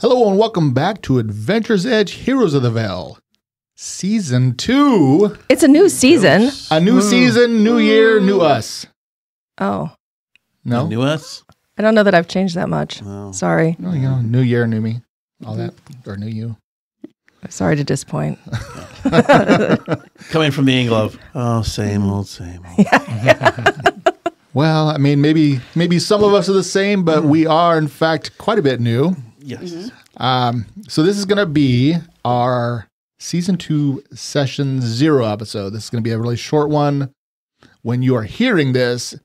Hello and welcome back to Adventure's Edge Heroes of the Vale. Season 2. It's a new season. A new season, new year, new us. Oh. No? New us? I don't know that I've changed that much. No. Sorry. Oh, you know, new year, new me. All that. Or new you. Sorry to disappoint. Coming from the angle of, same old, same old. Well, I mean, maybe some of us are the same, but we are, in fact, quite a bit new. Yes. So this is going to be our Season 2 Session 0 episode. This is going to be a really short one. When you are hearing this,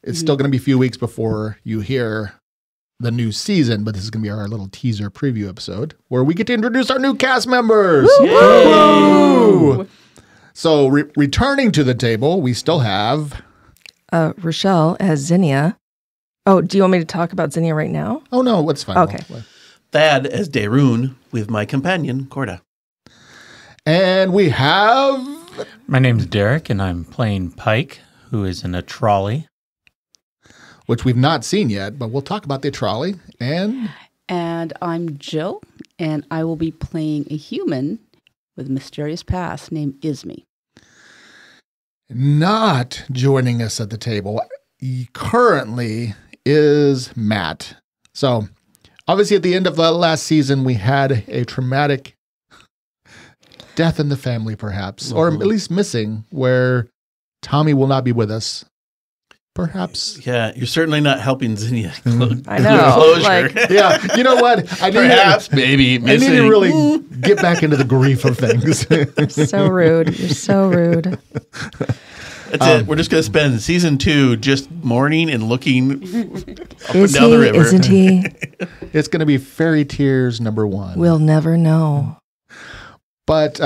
it's still going to be a few weeks before you hear the new season, but this is going to be our little teaser preview episode where we get to introduce our new cast members. Woo! So returning to the table, we still have... Rochelle as Zinnia. Oh, do you want me to talk about Zinnia right now? Oh, no, it's fine. Okay. Thad as Daerun with my companion, Corda. And we have... My name's Derek, and I'm playing Pike, who is in a trolley. Which we've not seen yet, but we'll talk about the trolley. And I'm Jill, and I will be playing a human with a mysterious past named Ismi. not joining us at the table currently is Matt. So obviously at the end of the last season, we had a traumatic death in the family, perhaps, or at least missing, where Tommy will not be with us. Perhaps. Yeah, you're certainly not helping Zinnia. I know. Closure. Like, Yeah, you know what? I Perhaps, maybe, I need missing. to really get back into the grief of things. so rude. You're so rude. That's it. We're just going to spend season 2 just mourning and looking up Is and down he? the river. Isn't he? It's going to be Fairy Tears #1. We'll never know. But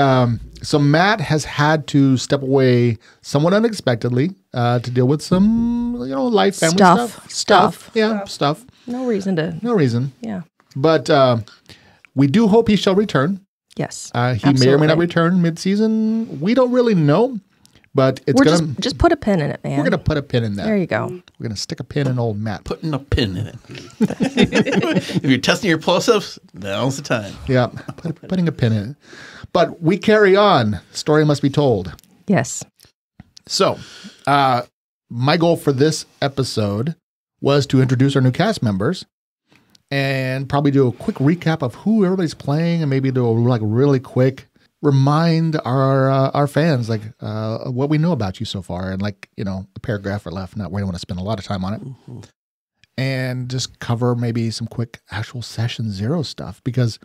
so Matt has had to step away somewhat unexpectedly to deal with some, life, family stuff. Yeah, stuff. No reason to. No reason. Yeah. But we do hope he shall return. Yes. He may or may absolutely. not return mid-season. We don't really know, but it's We're gonna. just put a pin in it, man. We're gonna put a pin in that. There you go. We're gonna stick a pin in old Matt. Putting a pin in it. If you're testing your plosives, now's the time. Yeah, putting a pin in it. But we carry on. Story must be told. Yes. So, my goal for this episode was to introduce our new cast members and probably do a quick recap of who everybody's playing, and maybe do a really quick remind our fans what we know about you so far, and a paragraph or left. Not we don't want to spend a lot of time on it, and just cover maybe some quick actual session 0 stuff, because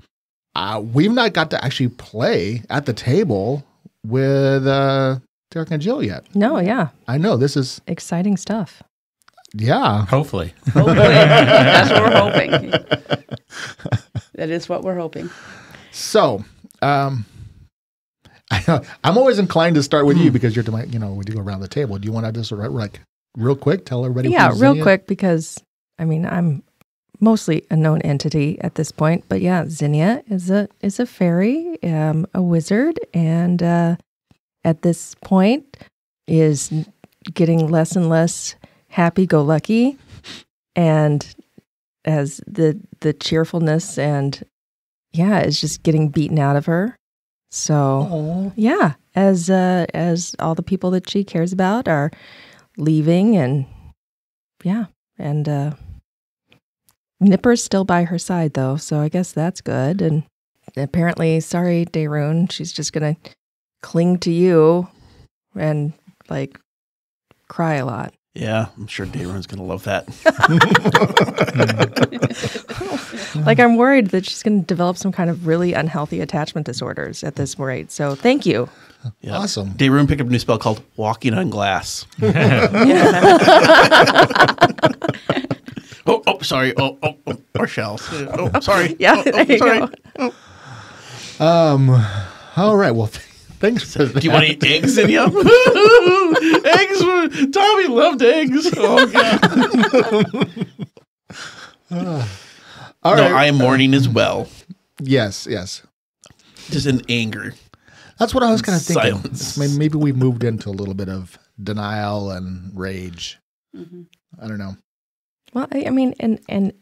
we've not got to actually play at the table with Derek and Jill yet. No, yeah. I know this is Exciting stuff. yeah. Hopefully. Hopefully. That's what we're hoping. That is what we're hoping. So, I'm always inclined to start with you because you're to my, we do go around the table. Do you want to just real quick tell everybody? Yeah, who's real Zinnia? quick, because I'm mostly a known entity at this point. But yeah, Zinnia is a fairy, a wizard, and at this point is getting less and less happy-go-lucky, and as the cheerfulness and is just getting beaten out of her. So yeah, as all the people that she cares about are leaving, and Nipper's still by her side though, so I guess that's good. And apparently, sorry, Daerun, she's just gonna cling to you and cry a lot. Yeah, I'm sure Daerun's going to love that. I'm worried that she's going to develop some kind of really unhealthy attachment disorders at this rate. So thank you. Yeah. Awesome. Daerun picked up a new spell called Walking on Glass. Sorry. Or shells. Sorry. Yeah, there you sorry. go. All right. Well, thanks for that. Do you want to eat eggs, Zinnia? Eggs. Tommy loved eggs. Oh, God. All No, right. I am mourning as well. Yes. Just in anger. That's what I was kind of thinking. Silence. Maybe we moved into a little bit of denial and rage. Mm-hmm. I don't know. Well, I mean, and and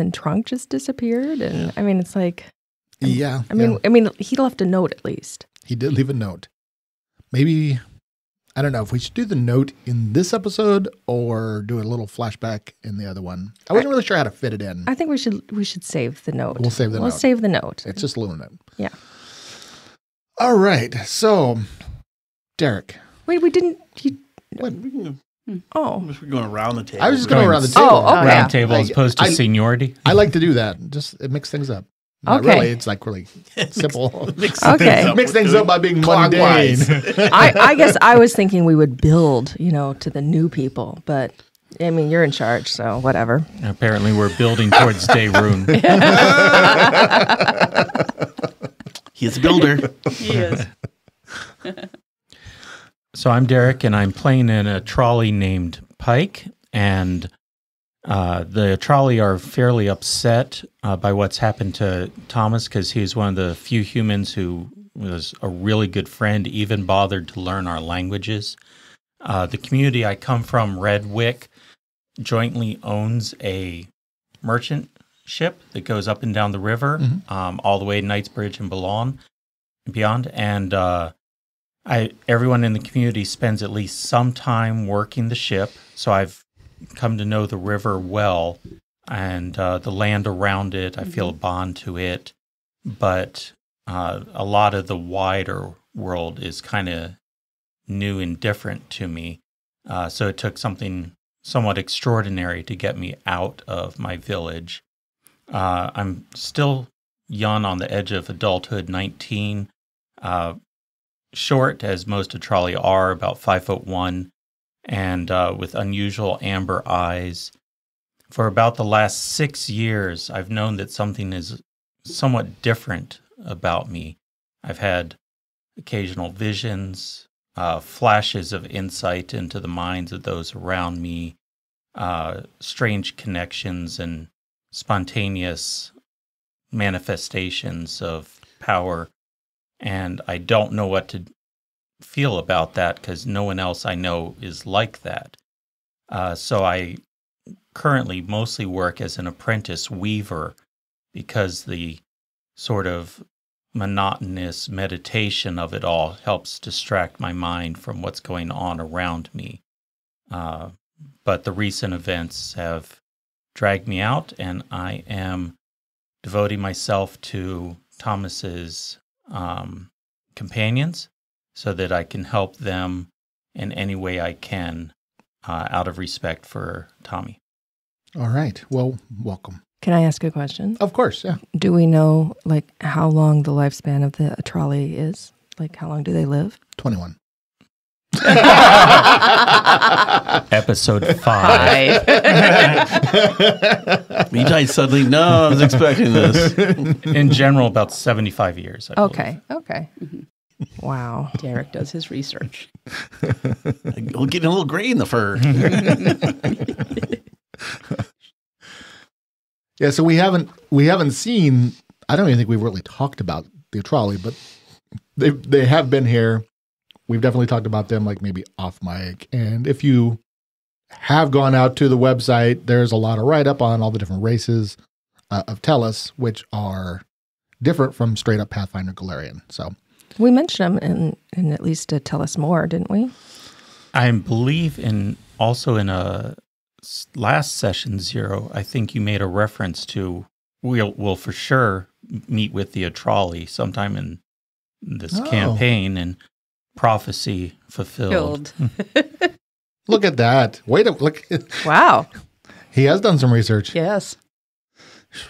then Trunk just disappeared, and I mean, it's like, Yeah. I mean, he left a note at least. He did leave a note. Maybe, I don't know if we should do the note in this episode or do a little flashback in the other one. I wasn't really sure how to fit it in. I think we should save the note. We'll save the note. We'll save the note. It's just a little note. Yeah. All right. So, Derek. Wait, we didn't. What? Oh, We're going around the table. I was just going around the table. Oh, okay. Round table as opposed to seniority. I like to do that. Just it mixes things up. Not Okay. really. It's like really simple. Okay. Mix things up by being mundane. I guess I was thinking we would build, to the new people, but I mean, you're in charge, so whatever. Apparently, we're building towards Daeroon. He's a builder. He is. So I'm Derek, and I'm playing in a trolley named Pike, and the trolley are fairly upset by what's happened to Thomas because he's one of the few humans who was a really good friend, even bothered to learn our languages. The community I come from, Redwick, jointly owns a merchant ship that goes up and down the river, all the way to Knightsbridge and beyond. And everyone in the community spends at least some time working the ship, so I've come to know the river well and the land around it. I feel a bond to it, but a lot of the wider world is kind of new and different to me. So it took something somewhat extraordinary to get me out of my village. I'm still young on the edge of adulthood, 19, short as most of Trolley are, about 5'1", and with unusual amber eyes. For about the last 6 years, I've known that something is somewhat different about me. I've had occasional visions, flashes of insight into the minds of those around me, strange connections and spontaneous manifestations of power. And I don't know what to feel about that because no one else I know is like that. So I currently mostly work as an apprentice weaver because the sort of monotonous meditation of it all helps distract my mind from what's going on around me. But the recent events have dragged me out, and I am devoting myself to Thomas's companions so that I can help them in any way I can out of respect for Tommy. All right. Well, welcome. Can I ask a question? Of course, yeah. Do we know, like, how long the lifespan of the trolley is? Like, how long do they live? 21. Episode 5. He died suddenly. No, I was expecting this. In general, about 75 years. I believe. Okay. Wow. Derek does his research. We'll get a little gray in the fur. Yeah, so we haven't seen, I don't even think we've really talked about the trolley, but they have been here. We've definitely talked about them, like maybe off mic. And if you have gone out to the website, there's a lot of write-up on all the different races of Tellus, which are different from straight up Pathfinder Galarian. So We mentioned them in at least to Tell Us More, didn't we? I believe also in a last session 0, I think you made a reference to we'll for sure meet with the trolley sometime in this campaign, and prophecy fulfilled. look at that. Wait a look. Wow. He has done some research. Yes.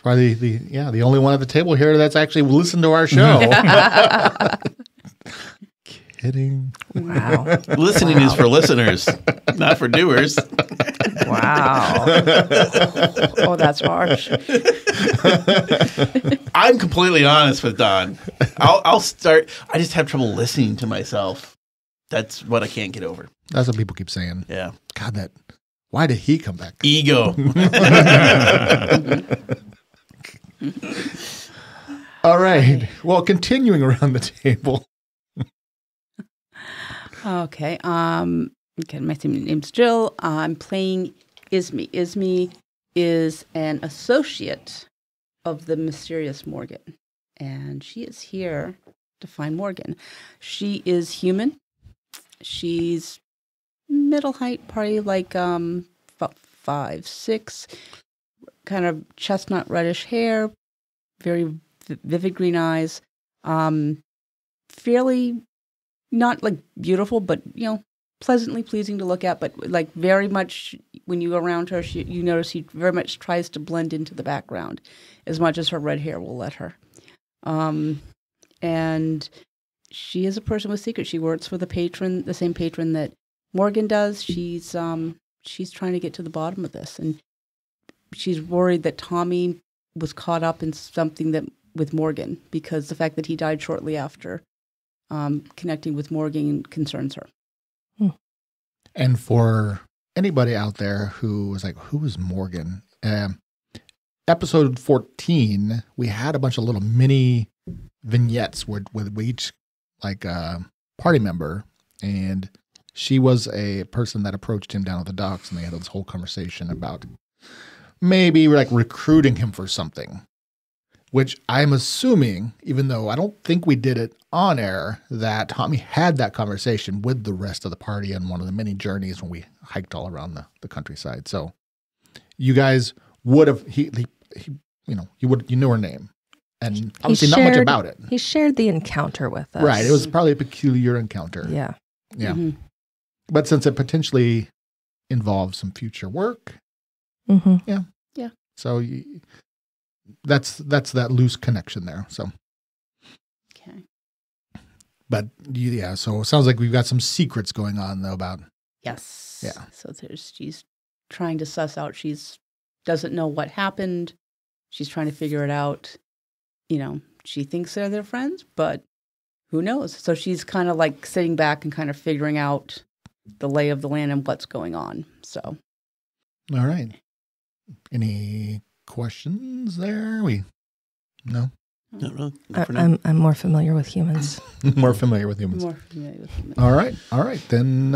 Probably the only one at the table here that's actually listened to our show. Kidding. Wow. Listening is for listeners, not for doers. Wow. Oh, that's harsh. I'm completely honest with Don. I'll start. I just have trouble listening to myself. That's what I can't get over. That's what people keep saying. Yeah. God, why did he come back? Ego. All right. Well, continuing around the table. Okay. My name's Jill. I'm playing Ismi. Ismi is an associate of the mysterious Morgan. And she is here to find Morgan. She is human. She's middle height, probably like about 5'6", kind of chestnut reddish hair, very vivid green eyes, fairly not like beautiful, but pleasantly pleasing to look at. But like very much when you go around her, you notice she very much tries to blend into the background, as much as her red hair will let her. And she is a person with secrets. She works for the same patron that Morgan does. She's trying to get to the bottom of this, and she's worried that Tommy was caught up in something with Morgan, because the fact that he died shortly after connecting with Morgan concerns her. And for anybody out there who was like, who is Morgan? Episode 14, we had a bunch of little mini vignettes with each party member, and she was a person that approached him down at the docks, and they had this whole conversation about maybe like recruiting him for something, which I'm assuming, even though I don't think we did it on air, that Tommy had that conversation with the rest of the party on one of the many journeys when we hiked all around the countryside. So you guys would have, you knew her name. And obviously not much about it. He shared the encounter with us. Right. It was probably a peculiar encounter. Yeah. Yeah. Mm-hmm. But since it potentially involves some future work. Mm-hmm. Yeah. Yeah. So that's that loose connection there. So. Okay. But yeah, so it sounds like we've got some secrets going on though about. Yes. Yeah. So she's trying to suss out. Doesn't know what happened. She's trying to figure it out. She thinks they're their friends, but who knows? So she's kind of like sitting back and kind of figuring out the lay of the land and what's going on. So. All right. Any questions there? No? Not really. Not for now. I'm more familiar with humans. More familiar with humans. More familiar with humans. All right. Then,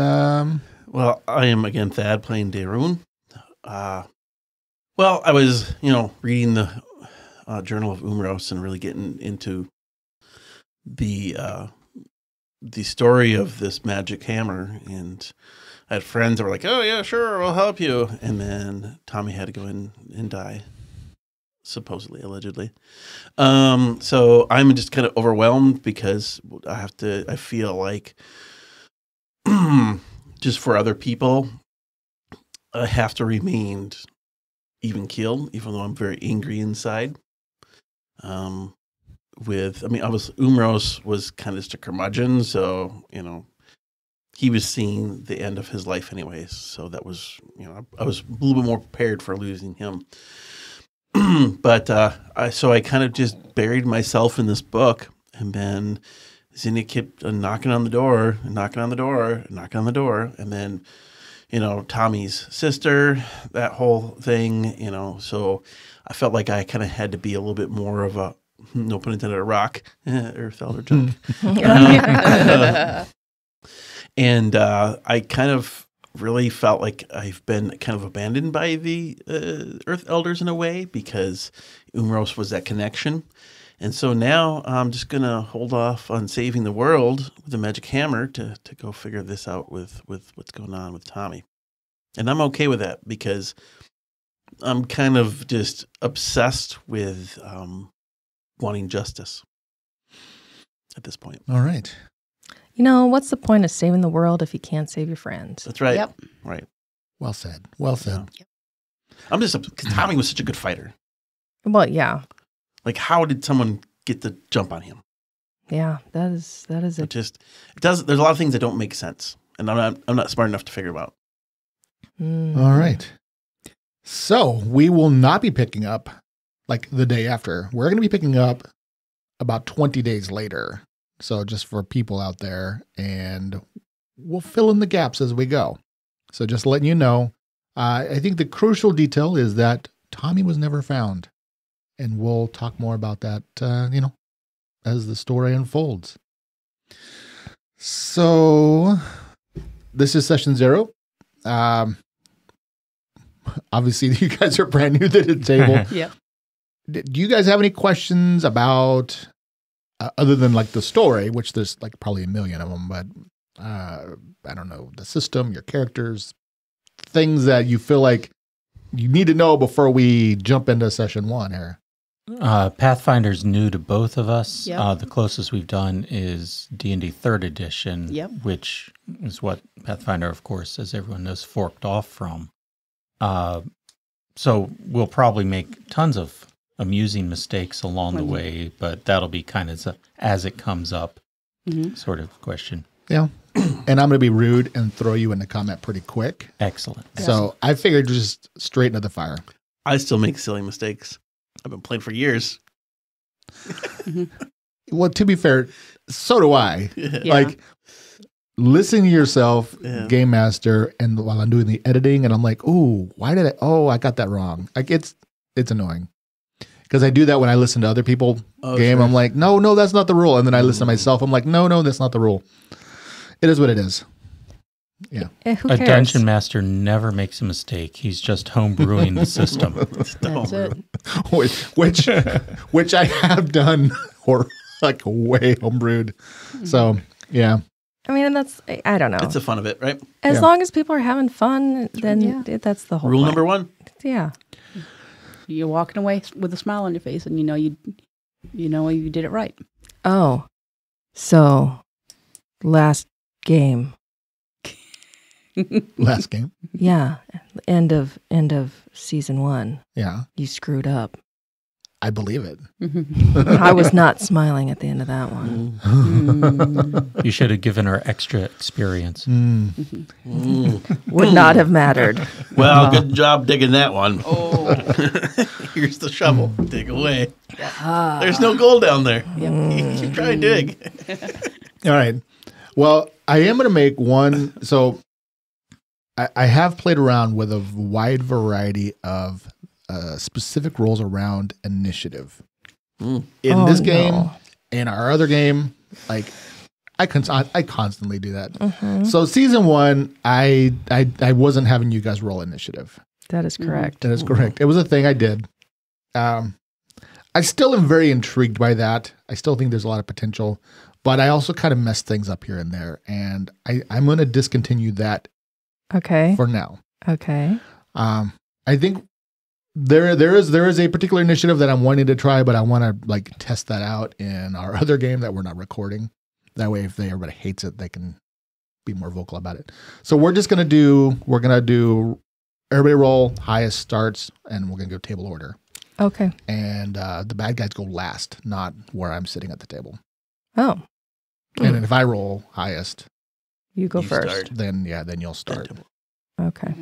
Well, I am again Thad playing Daroon. Well, I was, reading the Journal of Umros and really getting into the story of this magic hammer, and I had friends that were like, "Oh yeah, sure, we'll help you," and then Tommy had to go in and die, supposedly, allegedly. So I'm just kind of overwhelmed because I feel like just for other people, I have to remain even keeled, even though I'm very angry inside. Umros was kind of just a curmudgeon, so, he was seeing the end of his life anyways. So that was, I was a little bit more prepared for losing him. But I kind of just buried myself in this book, and then Zinnia kept knocking on the door, and then, Tommy's sister, that whole thing, so I felt like I kind of had to be a little bit more of a, no pun intended, a rock, Earth Elder junk. And I kind of really felt like I've been kind of abandoned by the Earth Elders in a way, because Umros was that connection. And so now I'm just going to hold off on saving the world with the magic hammer to go figure this out with what's going on with Tommy. And I'm okay with that, because I'm kind of just obsessed with wanting justice at this point. all right. What's the point of saving the world if you can't save your friends? That's right. Yep. Right. Well said. Well said. Yeah. I'm just, because Tommy was such a good fighter. Well, yeah. Like, how did someone get the jump on him? Yeah, that is It does. There's a lot of things that don't make sense, and I'm not smart enough to figure them out. All right. So we will not be picking up like the day after. We're going to be picking up about 20 days later. So just for people out there, and we'll fill in the gaps as we go. So just letting you know, I think the crucial detail is that Tommy was never found. And we'll talk more about that, as the story unfolds. So this is session 0. obviously you guys are brand new to the table. Yep. Do you guys have any questions about, other than like the story, which there's like probably a million of them, but I don't know, the system, your characters, things that you feel like you need to know before we jump into session 1 here? Pathfinder's new to both of us. Yep. The closest we've done is D&D 3rd edition, Yep. which is what Pathfinder, of course, as everyone knows, forked off from. So we'll probably make tons of amusing mistakes along the way, but that'll be kind of as it comes up sort of question. Yeah. And I'm going to be rude and throw you in the comment pretty quick. Excellent. So I figured just straight into the fire. I still make silly mistakes. I've been playing for years. Well, to be fair, so do I. Yeah. Like, listening to yourself, Yeah. Game Master, and while I'm doing the editing, and I'm like, ooh, why did I got that wrong. Like, it's annoying. Because I do that when I listen to other people game. Sure. I'm like, no, that's not the rule. And then I listen to myself. I'm like, no, that's not the rule. It is what it is. Yeah. Who A cares? dungeon master never makes a mistake. He's just homebrewing the system. That's it. which I have done, or like way homebrewed. So, yeah. I mean, and that's, I don't know. It's the fun of it, right? As Yeah. long as people are having fun, then that's the whole Rule point. number 1. Yeah. You're walking away with a smile on your face, and you know you did it right. Oh, so last game. Last game. Yeah. End of season 1. Yeah. You screwed up. I believe it. I was not smiling at the end of that one. You should have given her extra experience. Would not have mattered. Well, good job digging that one. Oh, Here's the shovel. Dig away. There's no gold down there. You try and dig. All right. Well, I am going to make one. So I have played around with a wide variety of specific rules around initiative. In this game, in our other game, like I constantly do that. So season 1, I wasn't having you guys roll initiative. That is correct. That is correct. It was a thing I did. I still am very intrigued by that. I still think there's a lot of potential, but I also kind of mess things up here and there, and I'm going to discontinue that Okay. for now. Okay. I think there is a particular initiative that I'm wanting to try, but I want to like test that out in our other game that we're not recording. That way, if everybody hates it, they can be more vocal about it. So we're gonna do everybody roll, highest starts, and we're gonna go table order. Okay. And the bad guys go last, not where I'm sitting at the table. Oh, And then if I roll highest, you go You first. start. then you'll start. Okay.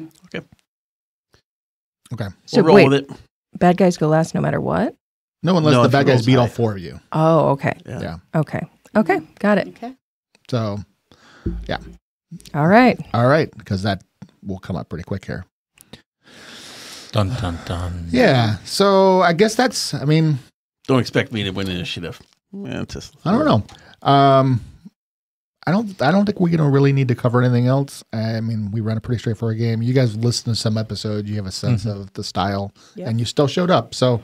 Okay. So We'll roll wait, with it. bad guys go last no matter what? No, unless No, the if bad he guys rolls beat all high. 4 of you. Oh, okay. Yeah. Okay. Okay. Got it. okay. So, All right. all right, because that will come up pretty quick here. Dun, dun, dun. Yeah. So I guess I mean, Don't expect me to win initiative. Yeah, it's just, I don't know. I don't think we're gonna really need to cover anything else. I mean, we ran a pretty straightforward game. You guys listen to some episodes, you have a sense of the style, and you still showed up. So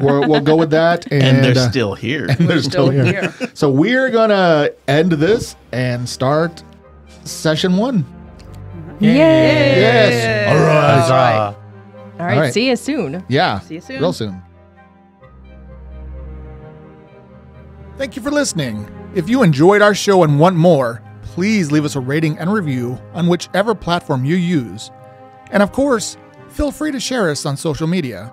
we'll go with that. And they're still here. and they're still here. So we're gonna end this and start session 1. Yay. Yes. All right. Huzzah. All right. All right. See you soon. Yeah. See you soon. Real soon. Thank you for listening. If you enjoyed our show and want more, please leave us a rating and review on whichever platform you use. And of course, feel free to share us on social media.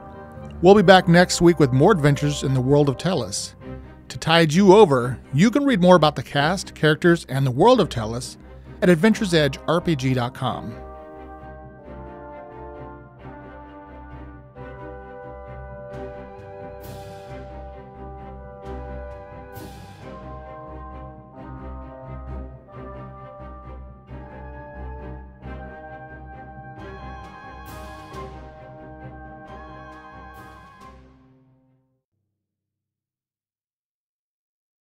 We'll be back next week with more adventures in the world of Tellus. To tide you over, you can read more about the cast, characters, and the world of Tellus at AdventuresEdgeRPG.com.